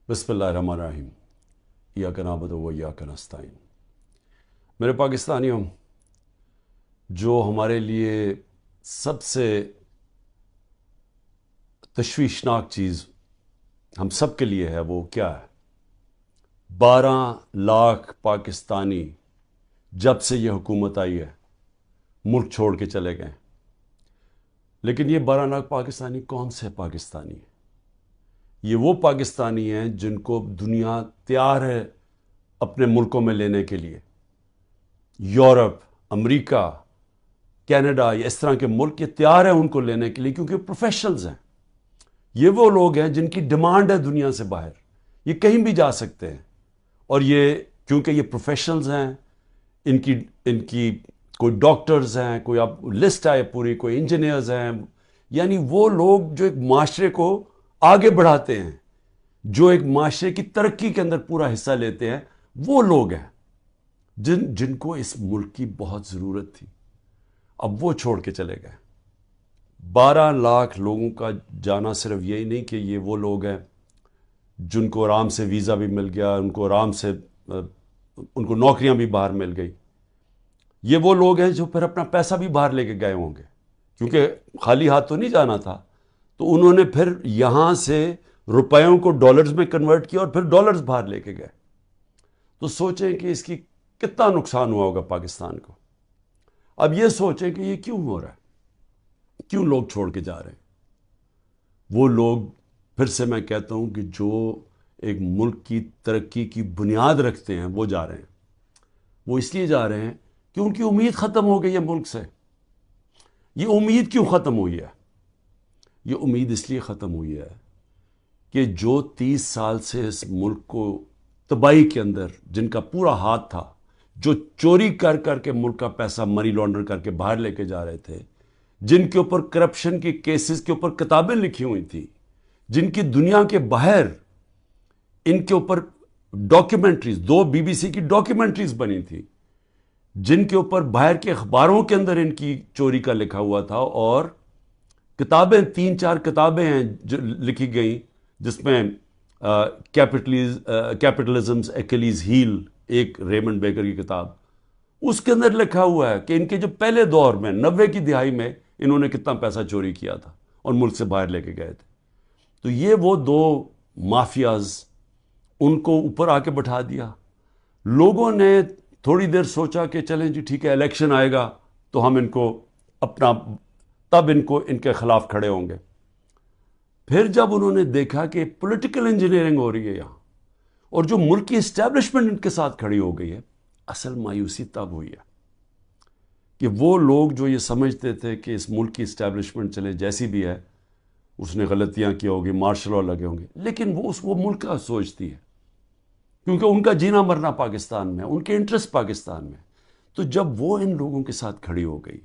بسم اللہ الرحمن الرحیم ایاک نعبد و ایاک نستعین۔ میرے پاکستانیوں، جو ہمارے لیے سب سے تشویشناک چیز ہم سب کے لیے ہے وہ کیا ہے؟ 12 لاکھ پاکستانی جب سے یہ حکومت آئی ہے ملک چھوڑ کے چلے گئے۔ لیکن یہ 12 لاکھ پاکستانی کون سے پاکستانی ہیں؟ یہ وہ پاکستانی ہیں جن کو دنیا تیار ہے اپنے ملکوں میں لینے کے لیے۔ یورپ، امریکہ، کینیڈا، اس طرح کے ملک یہ تیار ہیں ان کو لینے کے لیے، کیونکہ پروفیشنلز ہیں۔ یہ وہ لوگ ہیں جن کی ڈیمانڈ ہے دنیا سے باہر، یہ کہیں بھی جا سکتے ہیں۔ اور یہ کیونکہ یہ پروفیشنلز ہیں، ان کی کوئی ڈاکٹرز ہیں، کوئی اب لسٹ ہے پوری، کوئی انجینئرز ہیں، یعنی وہ لوگ جو ایک معاشرے کو آگے بڑھاتے ہیں، جو ایک معاشرے کی ترقی کے اندر پورا حصہ لیتے ہیں، وہ لوگ ہیں جن کو اس ملک کی بہت ضرورت تھی۔ اب وہ چھوڑ کے چلے گئے۔ 12 لاکھ لوگوں کا جانا صرف یہی نہیں کہ یہ وہ لوگ ہیں جن کو آرام سے ویزا بھی مل گیا، ان کو آرام سے ان کو نوکریاں بھی باہر مل گئی۔ یہ وہ لوگ ہیں جو پھر اپنا پیسہ بھی باہر لے کے گئے ہوں گے، کیونکہ خالی ہاتھ تو نہیں جانا تھا، تو انہوں نے پھر یہاں سے روپیوں کو ڈالرز میں کنورٹ کیا اور پھر ڈالرز باہر لے کے گئے۔ تو سوچیں کہ اس کی کتنا نقصان ہوا ہوگا پاکستان کو۔ اب یہ سوچیں کہ یہ کیوں ہو رہا ہے، کیوں لوگ چھوڑ کے جا رہے ہیں۔ وہ لوگ، پھر سے میں کہتا ہوں، کہ جو ایک ملک کی ترقی کی بنیاد رکھتے ہیں وہ جا رہے ہیں۔ وہ اس لیے جا رہے ہیں کہ ان کی امید ختم ہو گئی ہے ملک سے۔ یہ امید کیوں ختم ہوئی ہے؟ یہ امید اس لیے ختم ہوئی ہے کہ جو 30 سال سے اس ملک کو تباہی کے اندر جن کا پورا ہاتھ تھا، جو چوری کر کر کے ملک کا پیسہ منی لانڈر کر کے باہر لے کے جا رہے تھے، جن کے اوپر کرپشن کے کیسز کے اوپر کتابیں لکھی ہوئی تھیں، جن کی دنیا کے باہر ان کے اوپر ڈاکیومنٹریز، 2 BBC کی ڈاکیومنٹریز بنی تھی، جن کے اوپر باہر کے اخباروں کے اندر ان کی چوری کا لکھا ہوا تھا، اور کتابیں 3-4 کتابیں ہیں جو لکھی گئیں، جس میں کیپٹلزمز ایکلیز ہیل، ایک ریمنڈ بیکر کی کتاب، اس کے اندر لکھا ہوا ہے کہ ان کے جو پہلے دور میں 90 کی دہائی میں انہوں نے کتنا پیسہ چوری کیا تھا اور ملک سے باہر لے کے گئے تھے۔ تو یہ وہ 2 مافیاز، ان کو اوپر آ کے بٹھا دیا۔ لوگوں نے تھوڑی دیر سوچا کہ چلیں جی ٹھیک ہے، الیکشن آئے گا تو ہم ان کو اپنا، تب ان کے خلاف کھڑے ہوں گے۔ پھر جب انہوں نے دیکھا کہ پولیٹیکل انجینئرنگ ہو رہی ہے یہاں، اور جو ملک کی اسٹیبلشمنٹ ان کے ساتھ کھڑی ہو گئی ہے، اصل مایوسی تب ہوئی ہے کہ وہ لوگ جو یہ سمجھتے تھے کہ اس ملک کی اسٹیبلشمنٹ چلے جیسی بھی ہے، اس نے غلطیاں کی ہوگی، مارشل لا لگے ہوں گے، لیکن وہ ملک کا سوچتی ہے، کیونکہ ان کا جینا مرنا پاکستان میں، ان کے انٹرسٹ پاکستان میں۔ تو جب وہ ان لوگوں کے ساتھ کھڑی ہو گئی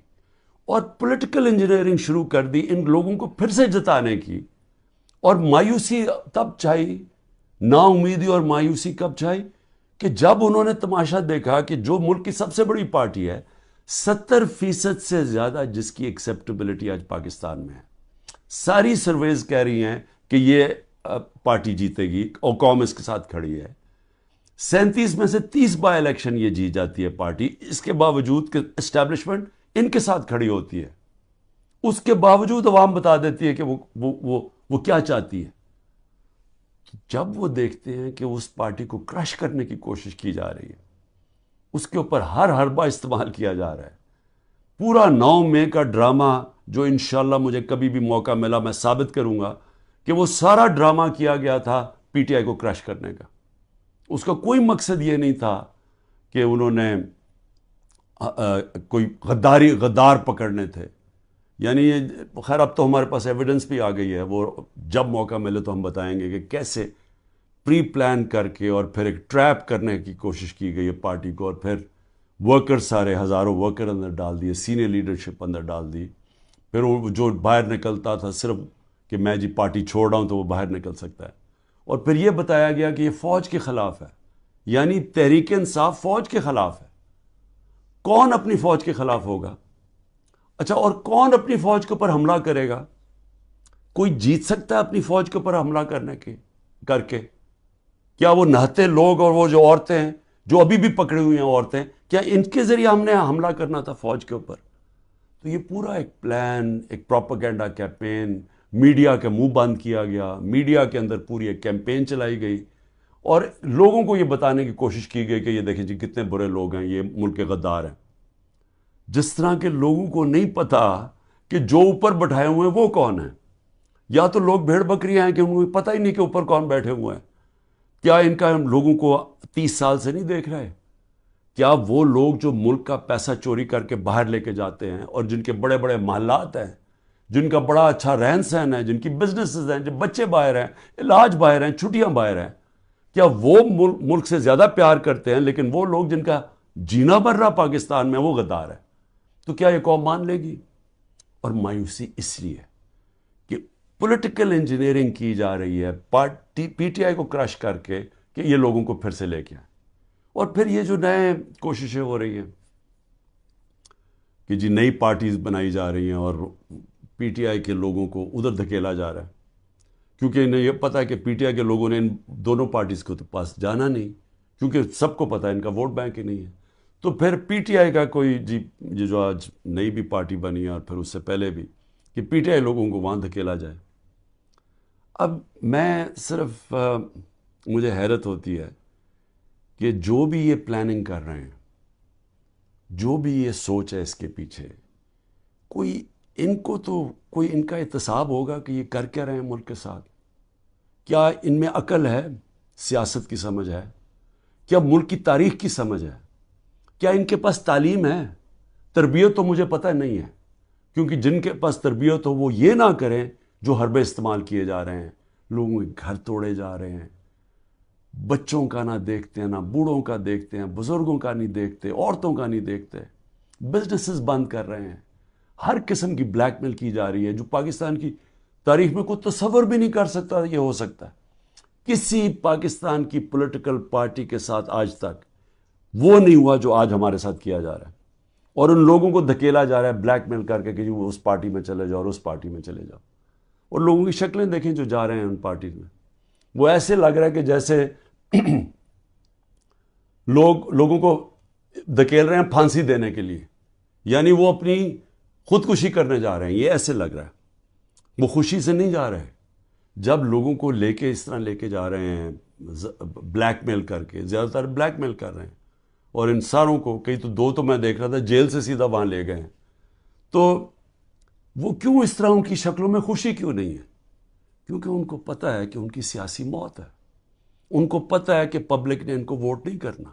اور پولیٹیکل انجینئرنگ شروع کر دی ان لوگوں کو پھر سے جتانے کی، اور مایوسی تب چھائی، نا امیدی اور مایوسی کب چھائی کہ جب انہوں نے تماشا دیکھا کہ جو ملک کی سب سے بڑی پارٹی ہے، 70% سے زیادہ جس کی ایکسیپٹیبلٹی آج پاکستان میں ہے، ساری سرویز کہہ رہی ہیں کہ یہ پارٹی جیتے گی اور قوم اس کے ساتھ کھڑی ہے، 37 میں سے 30 بائی الیکشن یہ جیت جاتی ہے پارٹی، اس کے باوجود کہ اسٹیبلشمنٹ ان کے ساتھ کھڑی ہوتی ہے، اس کے باوجود عوام بتا دیتی ہے کہ وہ کیا چاہتی ہے۔ جب وہ دیکھتے ہیں کہ اس پارٹی کو کرش کرنے کی کوشش کی جا رہی ہے، اس کے اوپر ہر حربہ استعمال کیا جا رہا ہے، پورا 9 مئی کا ڈرامہ جو انشاءاللہ مجھے کبھی بھی موقع ملا میں ثابت کروں گا کہ وہ سارا ڈرامہ کیا گیا تھا پی ٹی آئی کو کرش کرنے کا۔ اس کا کوئی مقصد یہ نہیں تھا کہ انہوں نے کوئی غدار پکڑنے تھے، یعنی خیر اب تو ہمارے پاس ایویڈنس بھی آ گئی ہے، وہ جب موقع ملے تو ہم بتائیں گے کہ کیسے پری پلان کر کے اور پھر ایک ٹریپ کرنے کی کوشش کی گئی ہے پارٹی کو، اور پھر ورکر، سارے ہزاروں ورکر اندر ڈال دیے، سینئر لیڈرشپ اندر ڈال دی، پھر وہ جو باہر نکلتا تھا صرف کہ میں جی پارٹی چھوڑ رہا ہوں تو وہ باہر نکل سکتا ہے، اور پھر یہ بتایا گیا کہ یہ فوج کے خلاف ہے، یعنی تحریک انصاف فوج کے خلاف ہے۔ کون اپنی فوج کے خلاف ہوگا؟ اچھا، اور کون اپنی فوج کے اوپر حملہ کرے گا؟ کوئی جیت سکتا ہے اپنی فوج کے اوپر حملہ کر کے؟ کیا وہ نہتے لوگ اور وہ جو عورتیں ہیں جو ابھی بھی پکڑی ہوئی ہیں عورتیں، کیا ان کے ذریعے ہم نے حملہ کرنا تھا فوج کے اوپر؟ تو یہ پورا ایک پلان، ایک پروپیگنڈا کیمپین، میڈیا کے منہ بند کیا گیا، میڈیا کے اندر پوری ایک کیمپین چلائی گئی اور لوگوں کو یہ بتانے کی کوشش کی گئی کہ یہ دیکھیں جی کتنے برے لوگ ہیں، یہ ملک کے غدار ہیں. جس طرح کے لوگوں کو نہیں پتا کہ جو اوپر بٹھائے ہوئے ہیں وہ کون ہیں. یا تو لوگ بھیڑ بکریاں ہیں کہ ان کو پتہ ہی نہیں کہ اوپر کون بیٹھے ہوئے ہیں. کیا ان کا لوگوں کو 30 سال سے نہیں دیکھ رہے؟ کیا وہ لوگ جو ملک کا پیسہ چوری کر کے باہر لے کے جاتے ہیں اور جن کے بڑے بڑے محلات ہیں، جن کا بڑا اچھا رہن سہن ہے، جن کی بزنسز ہیں، جو بچے باہر ہیں، علاج باہر ہیں، چھٹیاں باہر ہیں، کیا وہ ملک سے زیادہ پیار کرتے ہیں؟ لیکن وہ لوگ جن کا جینا بھر رہا پاکستان میں وہ غدار ہے. تو کیا یہ قوم مان لے گی؟ اور مایوسی اس لیے کہ پولیٹیکل انجینئرنگ کی جا رہی ہے پی ٹی آئی کو کرش کر کے کہ یہ لوگوں کو پھر سے لے کے آئیں. اور پھر یہ جو نئے کوششیں ہو رہی ہیں کہ جی نئی پارٹیز بنائی جا رہی ہیں اور پی ٹی آئی کے لوگوں کو ادھر دھکیلا جا رہا ہے، کیونکہ انہیں یہ پتا ہے کہ پی ٹی آئی کے لوگوں نے ان دونوں پارٹیز کو تو پاس جانا نہیں، کیونکہ سب کو پتا ہے ان کا ووٹ بینک ہی نہیں ہے. تو پھر پی ٹی آئی کا کوئی جی یہ جو آج نئی بھی پارٹی بنی ہے اور پھر اس سے پہلے بھی کہ پی ٹی آئی لوگوں کو وہاں دھکیلا جائے. اب میں صرف مجھے حیرت ہوتی ہے کہ جو بھی یہ پلاننگ کر رہے ہیں، جو بھی یہ سوچ ہے اس کے پیچھے، کوئی ان کو تو کوئی ان کا احتساب ہوگا کہ یہ کر کیا رہے ہیں ملک کے ساتھ. کیا ان میں عقل ہے، سیاست کی سمجھ ہے؟ کیا ملک کی تاریخ کی سمجھ ہے؟ کیا ان کے پاس تعلیم ہے؟ تربیت تو مجھے پتہ نہیں ہے، کیونکہ جن کے پاس تربیت ہو وہ یہ نہ کریں جو حربے استعمال کیے جا رہے ہیں. لوگوں کے گھر توڑے جا رہے ہیں، بچوں کا نہ دیکھتے ہیں، نہ بوڑھوں کا دیکھتے ہیں، بزرگوں کا نہیں دیکھتے، عورتوں کا نہیں دیکھتے، بزنسز بند کر رہے ہیں، ہر قسم کی بلیک میل کی جا رہی ہے جو پاکستان کی تاریخ میں کوئی تصور بھی نہیں کر سکتا یہ ہو سکتا ہے. کسی پاکستان کی پولیٹیکل پارٹی کے ساتھ آج تک وہ نہیں ہوا جو آج ہمارے ساتھ کیا جا رہا ہے. اور ان لوگوں کو دھکیلا جا رہا ہے بلیک میل کر کے کہ جی وہ اس پارٹی میں چلے جاؤ اور اس پارٹی میں چلے جاؤ. اور لوگوں کی شکلیں دیکھیں جو جا رہے ہیں ان پارٹیز میں، وہ ایسے لگ رہا ہے کہ جیسے لوگوں کو دھکیل رہے ہیں پھانسی دینے کے لیے، یعنی وہ اپنی خودکشی کرنے جا رہے ہیں. یہ ایسے لگ رہا ہے، وہ خوشی سے نہیں جا رہے. جب لوگوں کو لے کے اس طرح لے کے جا رہے ہیں بلیک میل کر کے، زیادہ تر بلیک میل کر رہے ہیں، اور ان ساروں کو کئی تو دو تو میں دیکھ رہا تھا جیل سے سیدھا وہاں لے گئے ہیں. تو وہ کیوں اس طرح ان کی شکلوں میں خوشی کیوں نہیں ہے؟ کیونکہ ان کو پتہ ہے کہ ان کی سیاسی موت ہے. ان کو پتہ ہے کہ پبلک نے ان کو ووٹ نہیں کرنا.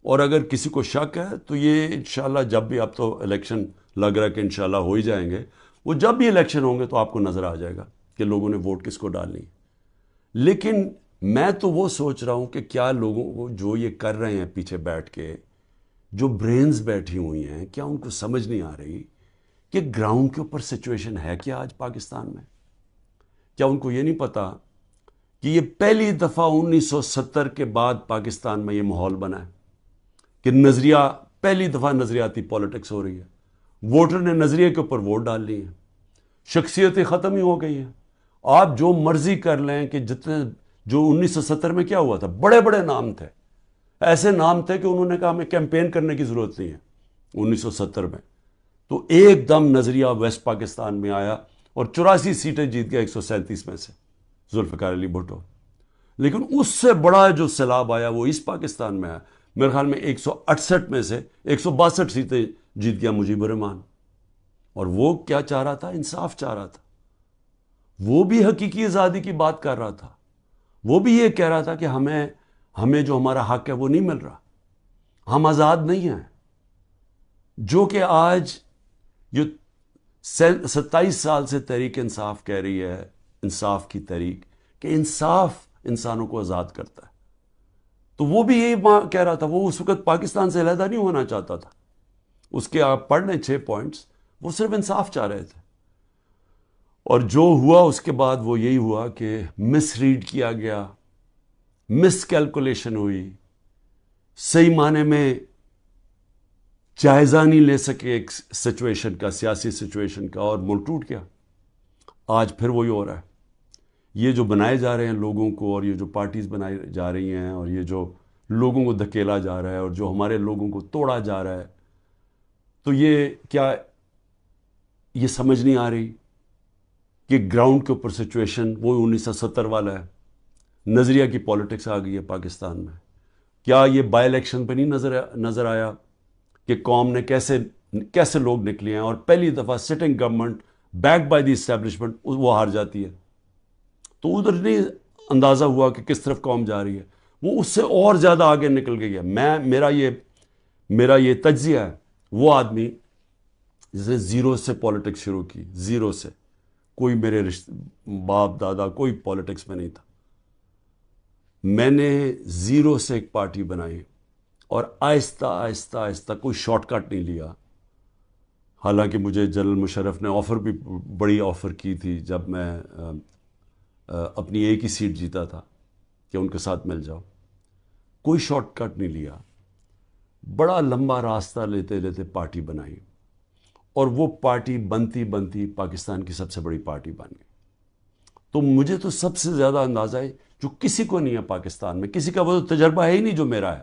اور اگر کسی کو شک ہے تو یہ انشاءاللہ جب بھی، اب تو الیکشن لگ رہا ہے کہ انشاءاللہ ہو ہی جائیں گے، وہ جب بھی الیکشن ہوں گے تو آپ کو نظر آ جائے گا کہ لوگوں نے ووٹ کس کو ڈالنی. لیکن میں تو وہ سوچ رہا ہوں کہ کیا لوگوں کو جو یہ کر رہے ہیں پیچھے بیٹھ کے، جو برینز بیٹھی ہوئی ہیں، کیا ان کو سمجھ نہیں آ رہی کہ گراؤنڈ کے اوپر سچویشن ہے کیا آج پاکستان میں؟ کیا ان کو یہ نہیں پتا کہ یہ پہلی دفعہ 1970 کے بعد پاکستان میں یہ ماحول بنا ہے کہ نظریہ، پہلی دفعہ نظریاتی پالیٹکس ہو رہی ہے. ووٹر نے نظریے کے اوپر ووٹ ڈال لی ہیں، شخصیتیں ختم ہی ہو گئی ہیں. آپ جو مرضی کر لیں کہ جتنے جو 1970 میں کیا ہوا تھا، بڑے بڑے نام تھے، ایسے نام تھے کہ انہوں نے کہا ہمیں کیمپین کرنے کی ضرورت نہیں ہے 1970 میں. تو ایک دم نظریہ ویسٹ پاکستان میں آیا اور 84 سیٹیں جیت گیا 137 میں سے ذوالفقار علی بھٹو. لیکن اس سے بڑا جو سیلاب آیا وہ اس پاکستان میں آیا. میرے خیال میں 168 میں سے 162 سیٹیں جیت گیا مجیب الرحمان. اور وہ کیا چاہ رہا تھا؟ انصاف چاہ رہا تھا. وہ بھی حقیقی آزادی کی بات کر رہا تھا. وہ بھی یہ کہہ رہا تھا کہ ہمیں جو ہمارا حق ہے وہ نہیں مل رہا، ہم آزاد نہیں ہیں. جو کہ آج جو 27 سال سے تحریک انصاف کہہ رہی ہے، انصاف کی تحریک، کہ انصاف انسانوں کو آزاد کرتا ہے. تو وہ بھی یہی کہہ رہا تھا. وہ اس وقت پاکستان سے علیحدہ نہیں ہونا چاہتا تھا. اس کے آپ پڑھ لیں 6 پوائنٹس، وہ صرف انصاف چاہ رہے تھے. اور جو ہوا اس کے بعد وہ یہی ہوا کہ مس ریڈ کیا گیا، مس کیلکولیشن ہوئی، صحیح معنی میں جائزہ نہیں لے سکے ایک سچویشن کا، سیاسی سچویشن کا، اور ملک ٹوٹ گیا. آج پھر وہی ہو رہا ہے. یہ جو بنائے جا رہے ہیں لوگوں کو، اور یہ جو پارٹیز بنائی جا رہی ہیں، اور یہ جو لوگوں کو دھکیلا جا رہا ہے، اور جو ہمارے لوگوں کو توڑا جا رہا ہے، تو یہ کیا یہ سمجھ نہیں آ رہی کہ گراؤنڈ کے اوپر سچویشن وہ 1970 والا ہے؟ نظریہ کی پالیٹکس آ گئی ہے پاکستان میں. کیا یہ بائی الیکشن پہ نہیں نظر آیا کہ قوم نے کیسے لوگ نکلے ہیں، اور پہلی دفعہ sitting government back by the establishment وہ ہار جاتی ہے؟ تو ادھر نہیں اندازہ ہوا کہ کس طرف قوم جا رہی ہے، وہ اس سے اور زیادہ آگے نکل گئی ہے. میرا یہ تجزیہ ہے. وہ آدمی جس نے زیرو سے پالیٹکس شروع کی، زیرو سے، کوئی میرے باپ دادا کوئی پالیٹکس میں نہیں تھا. میں نے زیرو سے ایک پارٹی بنائی، اور آہستہ آہستہ آہستہ کوئی شارٹ کٹ نہیں لیا. حالانکہ مجھے جنرل مشرف نے آفر بھی بڑی آفر کی تھی جب میں اپنی ایک ہی سیٹ جیتا تھا کہ ان کے ساتھ مل جاؤ. کوئی شارٹ کٹ نہیں لیا، بڑا لمبا راستہ لیتے لیتے پارٹی بنائی، اور وہ پارٹی بنتی بنتی پاکستان کی سب سے بڑی پارٹی بن گئی. تو مجھے تو سب سے زیادہ اندازہ ہے جو کسی کو نہیں ہے پاکستان میں، کسی کا وہ تجربہ ہے ہی نہیں جو میرا ہے.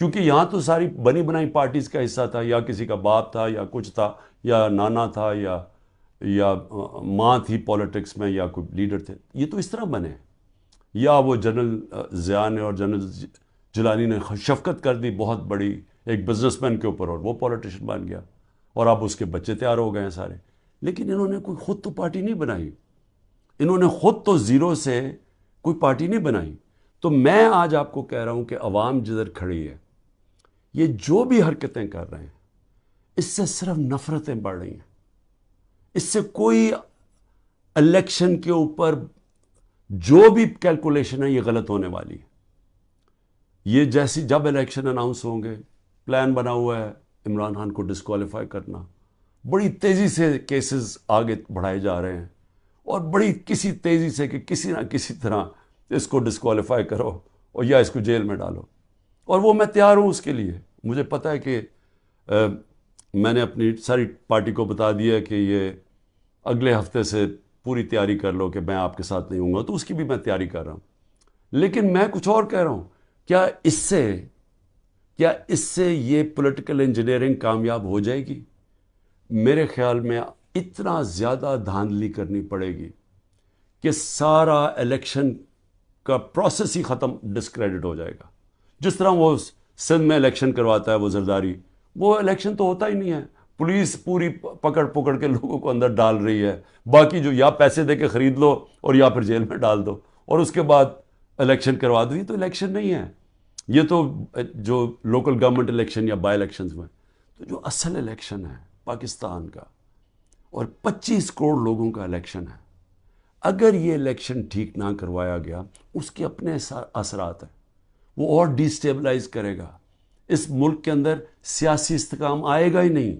کیونکہ یہاں تو ساری بنی بنائی پارٹیز کا حصہ تھا، یا کسی کا باپ تھا، یا کچھ تھا، یا نانا تھا، یا ماں تھی پالیٹکس میں، یا کوئی لیڈر تھے. یہ تو اس طرح بنے، یا وہ جنرل ضیاء نے اور جنرل جیلانی نے شفقت کر دی بہت بڑی ایک بزنس مین کے اوپر، اور وہ پالیٹیشین بن گیا، اور اب اس کے بچے تیار ہو گئے ہیں سارے. لیکن انہوں نے کوئی خود تو پارٹی نہیں بنائی، انہوں نے خود تو زیرو سے کوئی پارٹی نہیں بنائی. تو میں آج آپ کو کہہ رہا ہوں کہ عوام جدھر کھڑی ہے، یہ جو بھی حرکتیں کر رہے ہیں، اس سے صرف نفرتیں بڑھ رہی ہیں. اس سے کوئی الیکشن کے اوپر جو بھی کیلکولیشن ہے یہ غلط ہونے والی ہے. یہ جیسی جب الیکشن اناؤنس ہوں گے، پلان بنا ہوا ہے عمران خان کو ڈسکوالیفائی کرنا، بڑی تیزی سے کیسز آگے بڑھائے جا رہے ہیں، اور بڑی کسی تیزی سے کہ کسی نہ کسی طرح اس کو ڈسکوالیفائی کرو اور یا اس کو جیل میں ڈالو. اور وہ میں تیار ہوں اس کے لیے. مجھے پتہ ہے کہ میں نے اپنی ساری پارٹی کو بتا دیا کہ یہ اگلے ہفتے سے پوری تیاری کر لو کہ میں آپ کے ساتھ نہیں ہوں گا، تو اس کی بھی میں تیاری کر رہا ہوں. لیکن میں کچھ اور کہہ رہا ہوں، کیا اس سے یہ پولیٹیکل انجینئرنگ کامیاب ہو جائے گی؟ میرے خیال میں اتنا زیادہ دھاندلی کرنی پڑے گی کہ سارا الیکشن کا پروسیس ہی ختم، ڈسکریڈٹ ہو جائے گا. جس طرح وہ سندھ میں الیکشن کرواتا ہے وہ زرداری، وہ الیکشن تو ہوتا ہی نہیں ہے. پولیس پوری پکڑ کے لوگوں کو اندر ڈال رہی ہے، باقی جو یا پیسے دے کے خرید لو اور یا پھر جیل میں ڈال دو، اور اس کے بعد الیکشن کروا دو. یہ تو الیکشن نہیں ہے. یہ تو جو لوکل گورنمنٹ الیکشن یا بائی الیکشنز میں، تو جو اصل الیکشن ہے پاکستان کا، اور 25 کروڑ لوگوں کا الیکشن ہے، اگر یہ الیکشن ٹھیک نہ کروایا گیا، اس کے اپنے اثرات ہیں. وہ اور ڈی اسٹیبلائز کرے گا. اس ملک کے اندر سیاسی استحکام آئے گا ہی نہیں،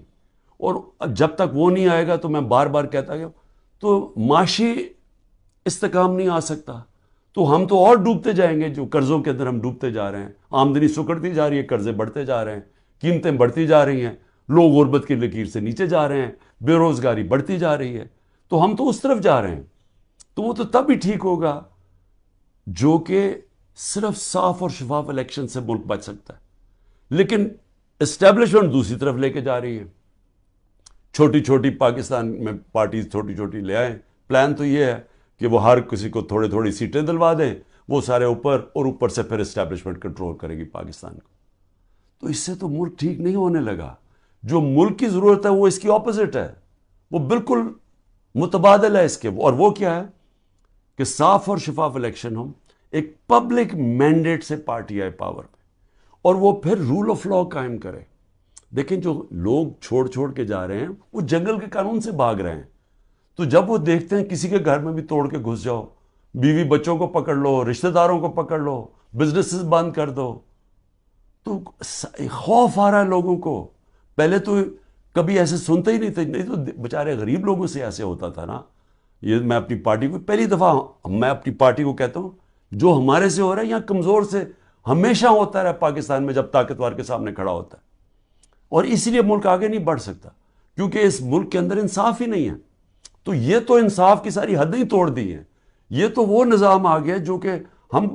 اور جب تک وہ نہیں آئے گا تو میں بار بار کہتا گیا تو معاشی استحکام نہیں آ سکتا. تو ہم تو اور ڈوبتے جائیں گے، جو قرضوں کے اندر ہم ڈوبتے جا رہے ہیں. آمدنی سکڑتی جا رہی ہے، قرضے بڑھتے جا رہے ہیں، قیمتیں بڑھتی جا رہی ہیں، لوگ غربت کی لکیر سے نیچے جا رہے ہیں، بے روزگاری بڑھتی جا رہی ہے. تو ہم تو اس طرف جا رہے ہیں. تو وہ تو تب ہی ٹھیک ہوگا جو کہ صرف صاف اور شفاف الیکشن سے ملک بچ سکتا ہے. لیکن اسٹیبلشمنٹ دوسری طرف لے کے جا رہی ہے. چھوٹی چھوٹی پاکستان میں پارٹیز چھوٹی چھوٹی لے آئیں. پلان تو یہ ہے کہ وہ ہر کسی کو تھوڑی سیٹیں دلوا دیں، وہ سارے اوپر، اور اوپر سے پھر اسٹیبلشمنٹ کنٹرول کرے گی پاکستان کو. تو اس سے تو ملک ٹھیک نہیں ہونے لگا. جو ملک کی ضرورت ہے وہ اس کی اپوزٹ ہے، وہ بالکل متبادل ہے اس کے. اور وہ کیا ہے کہ صاف اور شفاف الیکشن ہو، ایک پبلک مینڈیٹ سے پارٹی آئے پاور پہ، اور وہ پھر رول آف لا قائم کرے. دیکھیں جو لوگ چھوڑ کے جا رہے ہیں وہ جنگل کے قانون سے بھاگ رہے ہیں. تو جب وہ دیکھتے ہیں کسی کے گھر میں بھی توڑ کے گھس جاؤ، بیوی بچوں کو پکڑ لو، رشتہ داروں کو پکڑ لو، بزنسز بند کر دو، تو خوف آ رہا ہے لوگوں کو. پہلے تو کبھی ایسے سنتے ہی نہیں تھے، نہیں تو بیچارے غریب لوگوں سے ایسے ہوتا تھا نا. یہ میں اپنی پارٹی کو پہلی دفعہ میں اپنی پارٹی کو کہتا ہوں، جو ہمارے سے ہو رہا ہے یا کمزور سے ہمیشہ ہوتا رہا پاکستان میں جب طاقتور کے سامنے کھڑا ہوتا ہے. اور اسی لیے ملک آگے نہیں بڑھ سکتا، کیونکہ اس ملک کے اندر انصاف ہی نہیں ہے. تو یہ تو انصاف کی ساری حدیں ہی توڑ دی ہیں. یہ تو وہ نظام آ گیا جو کہ ہم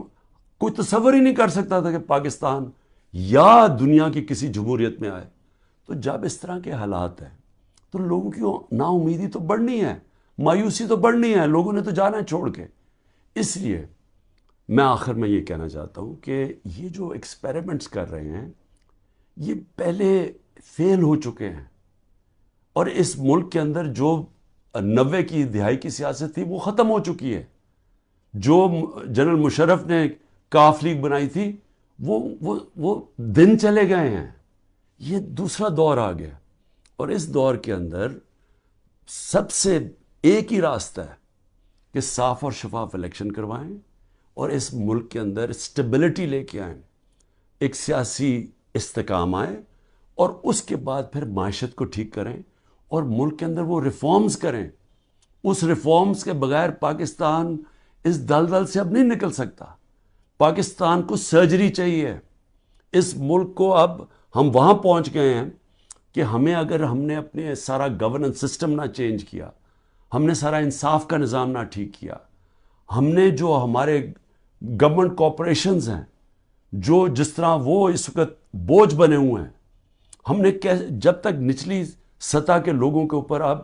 کوئی تصور ہی نہیں کر سکتا تھا کہ پاکستان یا دنیا کی کسی جمہوریت میں آئے. تو جب اس طرح کے حالات ہیں تو لوگوں کی نا امیدی تو بڑھنی ہے, مایوسی تو بڑھنی ہے, لوگوں نے تو جانا ہے چھوڑ کے. اس لیے میں آخر میں یہ کہنا چاہتا ہوں کہ یہ جو ایکسپیریمنٹس کر رہے ہیں یہ پہلے فیل ہو چکے ہیں, اور اس ملک کے اندر جو 90 کی دہائی کی سیاست تھی وہ ختم ہو چکی ہے. جو جنرل مشرف نے کاف لیگ بنائی تھی وہ دن چلے گئے ہیں. یہ دوسرا دور آ گیا, اور اس دور کے اندر سب سے ایک ہی راستہ ہے کہ صاف اور شفاف الیکشن کروائیں اور اس ملک کے اندر اسٹیبلٹی لے کے آئیں, ایک سیاسی استحکام آئے, اور اس کے بعد پھر معیشت کو ٹھیک کریں اور ملک کے اندر وہ ریفارمز کریں. اس ریفارمز کے بغیر پاکستان اس دلدل سے اب نہیں نکل سکتا. پاکستان کو سرجری چاہیے. اس ملک کو اب ہم وہاں پہنچ گئے ہیں کہ اگر ہم نے اپنے سارا گورننس سسٹم نہ چینج کیا, ہم نے سارا انصاف کا نظام نہ ٹھیک کیا, ہم نے جو ہمارے گورنمنٹ کارپوریشنز ہیں جو جس طرح وہ اس وقت بوجھ بنے ہوئے ہیں, ہم نے جب تک نچلی سطح کے لوگوں کے اوپر اب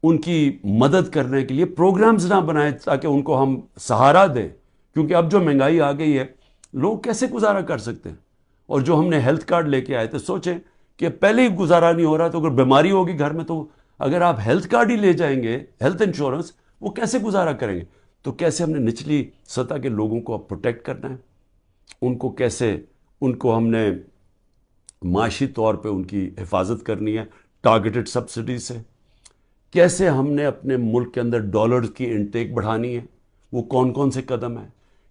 ان کی مدد کرنے کے لیے پروگرامز نہ بنائے تاکہ ان کو ہم سہارا دیں, کیونکہ اب جو مہنگائی آ گئی ہے لوگ کیسے گزارا کر سکتے ہیں. اور جو ہم نے ہیلتھ کارڈ لے کے آئے تھے, سوچیں کہ پہلے ہی گزارا نہیں ہو رہا تو اگر بیماری ہوگی گھر میں تو اگر آپ ہیلتھ کارڈ ہی لے جائیں گے, ہیلتھ انشورنس, وہ کیسے گزارا کریں گے. تو کیسے ہم نے نچلی سطح کے لوگوں کو اب پروٹیکٹ کرنا ہے, ان کو کیسے, ان کو ہم نے معاشی طور پہ ان کی حفاظت کرنی ہے ٹارگیٹڈ سبسڈی سے, کیسے ہم نے اپنے ملک کے اندر ڈالر کی انٹیک بڑھانی ہے, وہ کون کون سے قدم ہیں,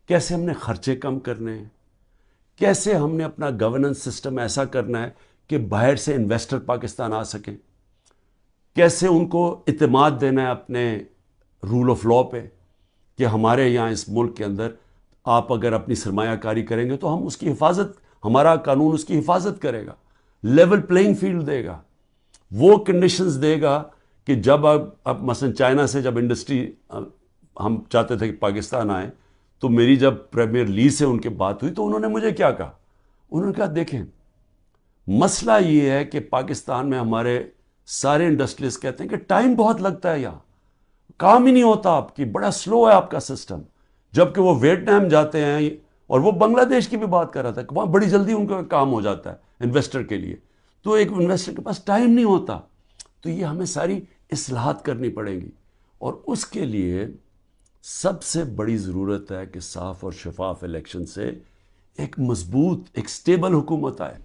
کیسے ہم نے خرچے کم کرنے ہیں, کیسے ہم نے اپنا گورننس سسٹم ایسا کرنا ہے کہ باہر سے انویسٹر پاکستان آ سکیں, کیسے ان کو اعتماد دینا ہے اپنے رول آف لا پہ کہ ہمارے یہاں اس ملک کے اندر آپ اگر اپنی سرمایہ کاری کریں گے تو ہم اس کی حفاظت, ہمارا قانون اس کی حفاظت کرے گا, لیول پلینگ فیلڈ دے گا, وہ کنڈیشنز دے گا کہ جب اب مثلا چائنا سے جب انڈسٹری ہم چاہتے تھے کہ پاکستان آئے, تو میری جب پریمیئر لی سے ان کے بات ہوئی تو انہوں نے مجھے کیا کہا, انہوں نے کہا دیکھیں مسئلہ یہ ہے کہ پاکستان میں ہمارے سارے انڈسٹریز کہتے ہیں کہ ٹائم بہت لگتا ہے, یہاں کام ہی نہیں ہوتا آپ کی, بڑا سلو ہے آپ کا سسٹم. جبکہ وہ ویتنام جاتے ہیں, اور وہ بنگلہ دیش کی بھی بات کر رہا تھا کہ وہاں بڑی جلدی ان کا کام ہو جاتا ہے انویسٹر کے لیے, تو ایک انویسٹر کے پاس ٹائم نہیں ہوتا. تو یہ ہمیں ساری اصلاحات کرنی پڑیں گی, اور اس کے لیے سب سے بڑی ضرورت ہے کہ صاف اور شفاف الیکشن سے ایک مضبوط, ایک سٹیبل حکومت آئے.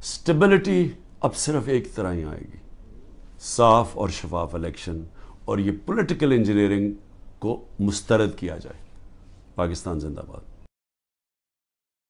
سٹیبلٹی اب صرف ایک طرح ہی آئے گی, صاف اور شفاف الیکشن, اور یہ پولیٹیکل انجینئرنگ کو مسترد کیا جائے. پاکستان زندہ باد.